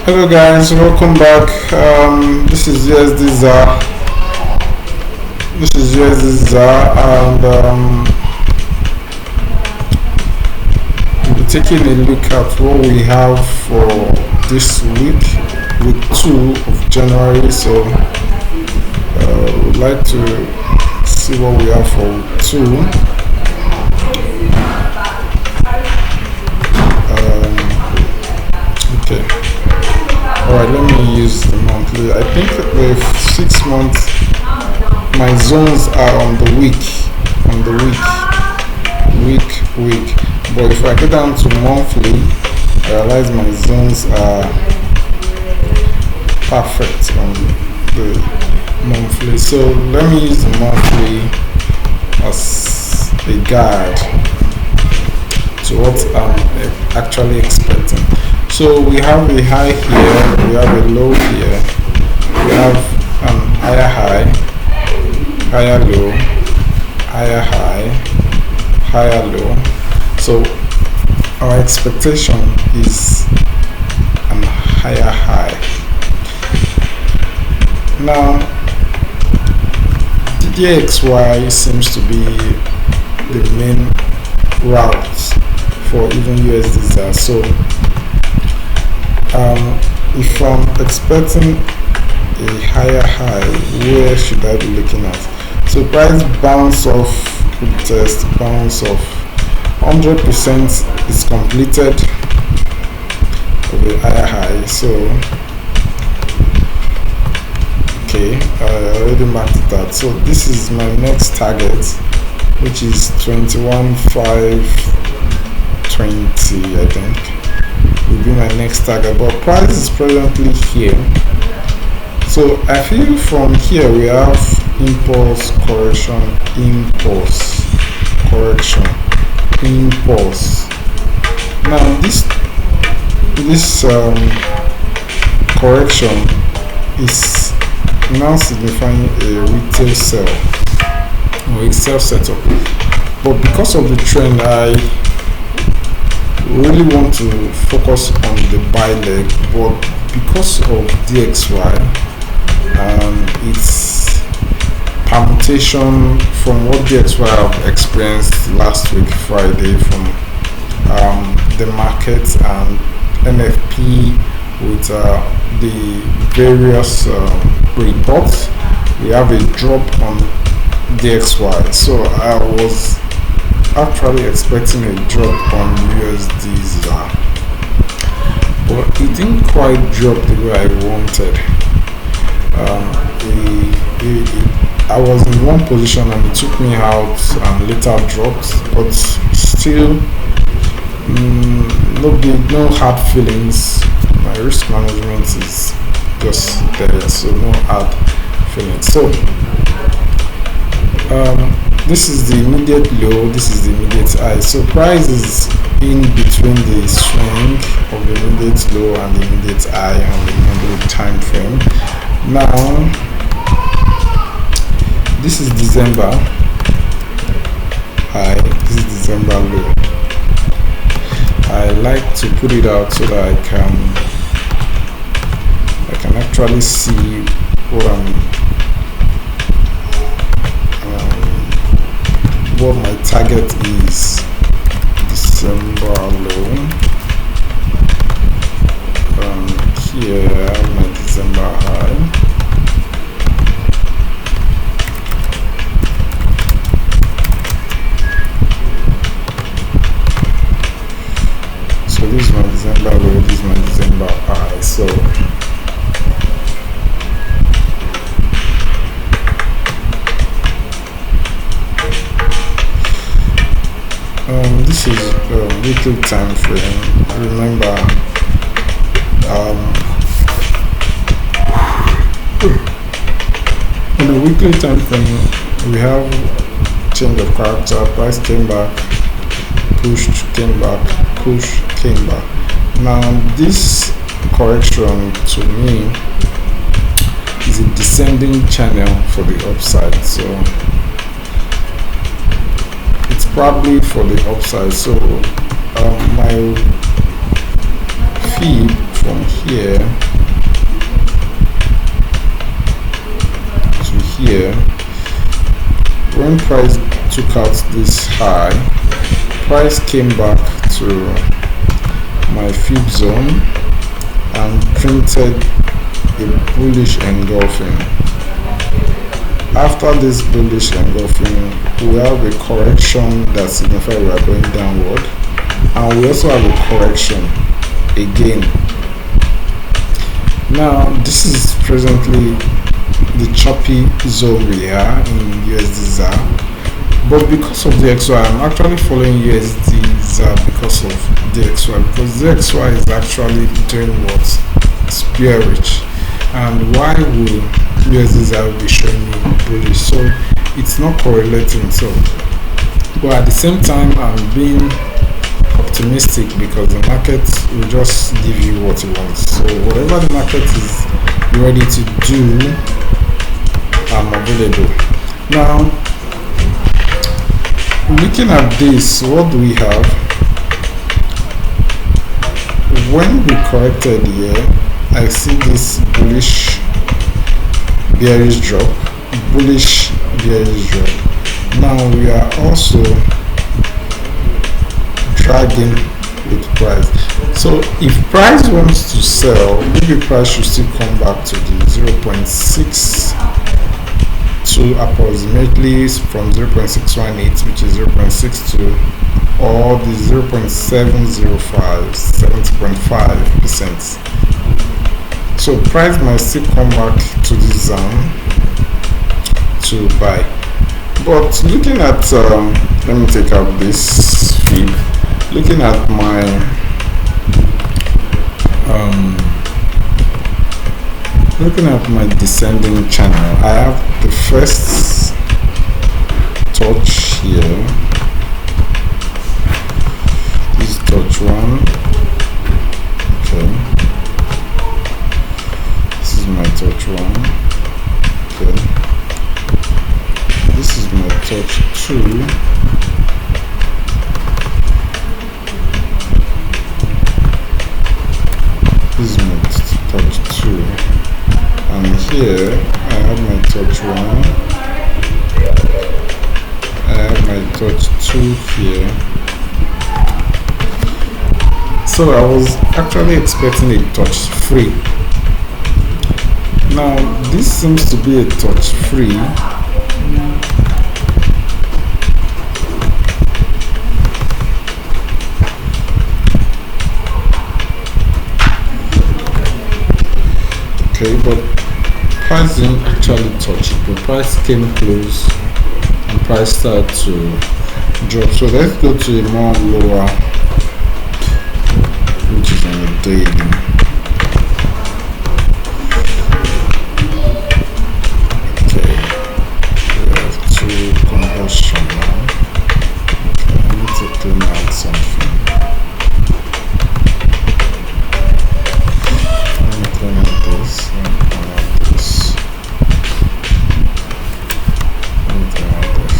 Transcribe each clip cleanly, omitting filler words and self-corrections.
Hello guys, welcome back. This is Usdzar. And we'll be taking a look at what we have for this week 2 of January. So we'd like to see what we have for week 2. Okay. Alright, let me use the monthly. I think the 6 months, my zones are on the week. But if I go down to monthly, I realize my zones are perfect on the monthly. So let me use the monthly as a guide to what I'm actually expecting. So we have a high here, we have a low here, we have an higher high, higher low, higher high, higher low. So our expectation is an higher high. Now the DXY seems to be the main route for even USDZAR. So if I'm expecting a higher high, where should I be looking at? So price bounce off, test bounce off, 100% is completed of a higher high. So okay, I already marked that. So this is my next target, which is 21,520, I think will be my next target, but price is presently here. So I feel from here we have impulse, correction, impulse, correction, impulse. Now this correction is now signifying a retail sell or a sell setup, but because of the trend I really want to focus on the buy leg, but because of DXY and its permutation from what DXY have experienced last week Friday from the market and NFP with the various reports, we have a drop on DXY. So I was actually expecting a drop on USDZAR, but it didn't quite drop the way I wanted. I was in one position and it took me out and later dropped, but still no hard feelings. My risk management is just there, so no hard feelings. So this is the immediate low, this is the immediate high. So price is in between the swing of the immediate low and the immediate high on the immediate time frame. Now this is December high, this is December low. I like to put it out so that I can actually see what my target is. December low. Here I have my December high. So this is my December low, this is my December high. So this is a weekly time frame. Remember, in the weekly time frame, we have change of character. Price came back, pushed, came back, push, came back. Now this correction to me is a descending channel for the upside. So it's probably for the upside. So my fee from here to here. When price took out this high, price came back to my fib zone and printed a bullish engulfing. After this bullish engulfing, we have a correction that signifies we are going downward, and we also have a correction again. Now this is presently the choppy zone we are in USD-ZAR, but because of the XY, I'm actually following USD-ZAR because of the XY, because the XY is actually doing what? It's bearish. And why will USD-ZAR be showing me bullish? So it's not correlating. So, but at the same time, I'm being optimistic because the market will just give you what it wants. So whatever the market is ready to do, I'm available. Now, looking at this, what do we have? When we corrected here, I see this bullish bearish drop, bullish bearish drop. Now we are also dragging with price. So if price wants to sell, maybe price should still come back to the 0.6 to approximately from 0.618, which is 0.62, or the 0.705, 70.5%. So price might still come back to this zone to buy. But looking at let me take out this feed. Looking at my descending channel, I have the first touch here. This touch one. Okay. This is my touch one. Okay. This is my touch two. This is my touch two. And here I have my touch one. I have my touch two here. So I was actually expecting a touch free. Now this seems to be a touch free. Okay, but price didn't actually touch it. The price came close and price started to drop. So let's go to a more lower, which is on a daily. Okay, we have two conversion now. Okay, I need to clean out something. Let me clean out this. Let me clean out this. Let me clean out this.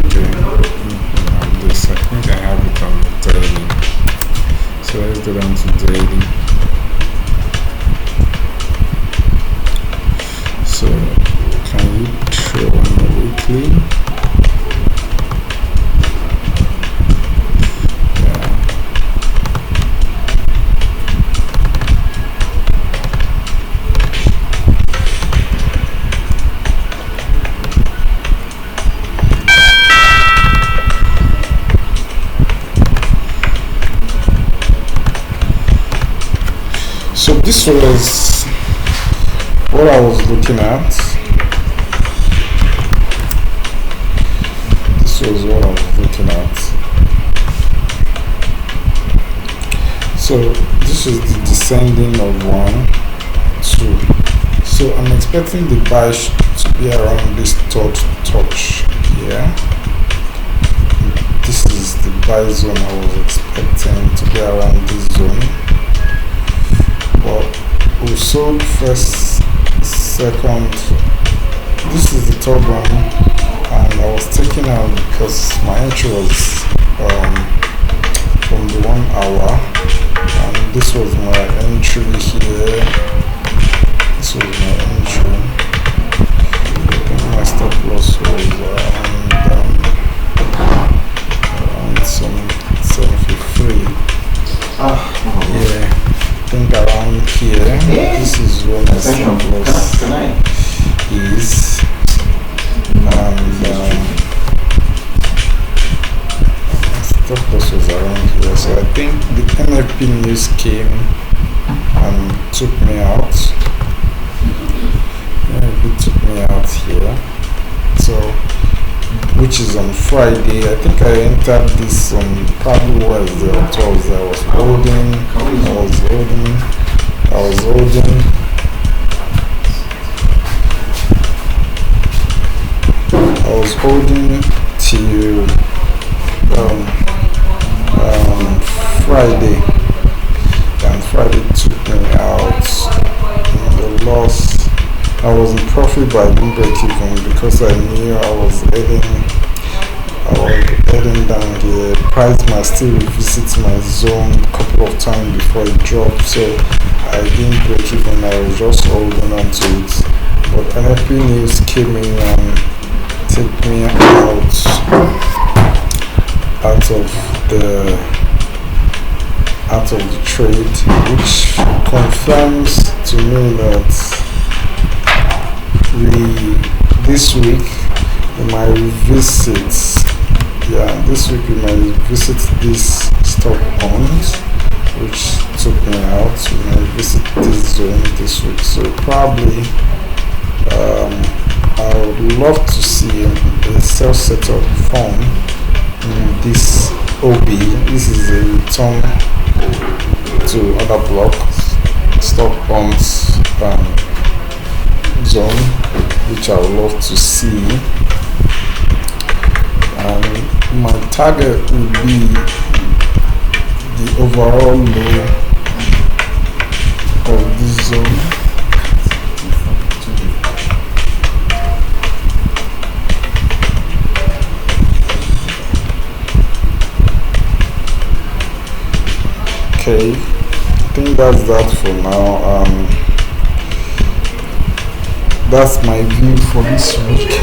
Okay, let me clean out this. I think I have it on the daily. So let's go down to daily. So can you show on the weekly? Yeah. So this was what I was looking at. This was what I was looking at. So this is the descending of 1, 2. So I'm expecting the buy to be around this third touch here. This is the buy zone I was expecting to be around this zone. But we sold first, second. This is the third one, and I was taking out because my entry was from the 1 hour, and this was my entry here. This was my entry. I think my stop loss was around 753. Yeah, I think around here. This is where my stop loss is, and stop loss was around here. So I think the NFP news came and took me out. It took me out here, so which is on Friday. I think I entered this on probably Wednesday or Thursday. I was holding till Friday, and Friday took me out in the loss. I was in profit but I didn't break even because I knew I was heading down here. Price might still revisit my zone a couple of times before it dropped, so I didn't break even. I was just holding on to it. But NFP news came in and took me out of the trade, which confirms to me that this week we might revisit this stop point which took me out. We might visit this zone this week, so probably I would love to see a sell setup form in this OB. This is a return to other blocks, stop points zone, which I would love to see. And my target would be the overall low of this zone. Okay, I think that's that for now. That's my view for this week.